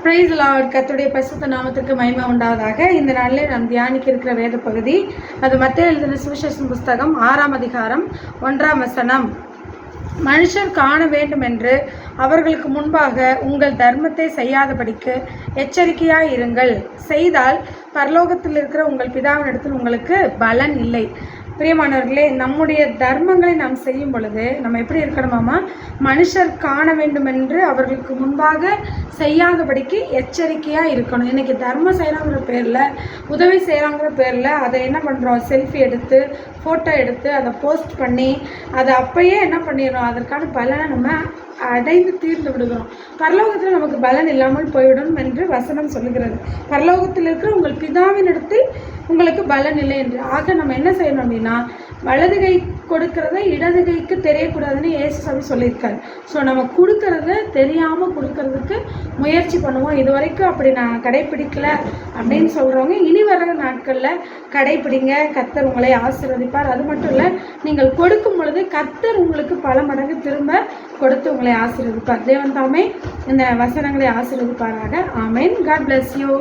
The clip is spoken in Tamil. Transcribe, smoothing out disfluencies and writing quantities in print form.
Price Lord. கர்த்தருடைய பரிசுத்த நாமத்திற்கு மகிமை உண்டாவதாக. இந்த நாளிலே நாம் தியானிக்க இருக்கிற வேத பகுதி அது மத்தேயு எழுதின சுவிசேஷம் புஸ்தகம் 6ஆம் அதிகாரம் 1ஆம் வசனம். மனுஷர் காண வேண்டும் என்று அவர்களுக்கு முன்பாக உங்கள் தர்மத்தை செய்யாதபடிக்கு எச்சரிக்கையாய் இருங்கள். செய்தால் பரலோகத்தில் இருக்கிற உங்கள் பிதாவினிடத்தில் உங்களுக்கு பலன் இல்லை. பிரியமானவர்களே, நம்முடைய தர்மங்களை நாம் செய்யும் பொழுது நம்ம எப்படி இருக்கணுமாமா? மனுஷர் காண வேண்டும் என்று அவர்களுக்கு முன்பாக செய்யாதபடிக்கு எச்சரிக்கையாக இருக்கணும். இன்றைக்கி தர்மம் செய்கிறாங்கிற பேரில், உதவி செய்கிறாங்கிற பேரில் அதை என்ன பண்ணுறோம்? செல்ஃபி எடுத்து, ஃபோட்டோ எடுத்து அதை போஸ்ட் பண்ணி அதை அப்பயே என்ன பண்ணிடுறோம்? அதற்கான பலனை நம்ம அடைந்து தீர்ந்து விடுகிறோம். பரலோகத்தில் நமக்கு பலன் இல்லாமல் போய்விடும் என்று வசனம் சொல்லுகிறது. பரலோகத்தில் இருக்கிற உங்கள் பிதாவினிடத்தில் உங்களுக்கு பலன் இல்லை என்று. ஆக நம்ம என்ன செய்யணும் அப்படின்னா, வலது கை கொடுக்கறத இடது கைக்கு தெரியக்கூடாதுன்னு இயேசு சொல்லியிருக்காரு. ஸோ நம்ம கொடுக்கறத தெரியாமல் கொடுக்கறதுக்கு முயற்சி பண்ணுவோம். இது வரைக்கும் அப்படி நான் கடைப்பிடிக்கலை அப்படின்னு சொல்கிறவங்க இனி வர்ற நாட்களில் கடைப்பிடிங்க. கர்த்தர் உங்களை ஆசீர்வதிப்பார். அது மட்டும் இல்லை, நீங்கள் கொடுக்கும் பொழுது கர்த்தர் உங்களுக்கு பல மடங்கு திரும்ப கொடுத்து உங்களை ஆசீர்வதிப்பார். தேவன் தாமே இந்த வசனங்களை ஆசீர்வதிப்பாராக. ஆமென். God bless you.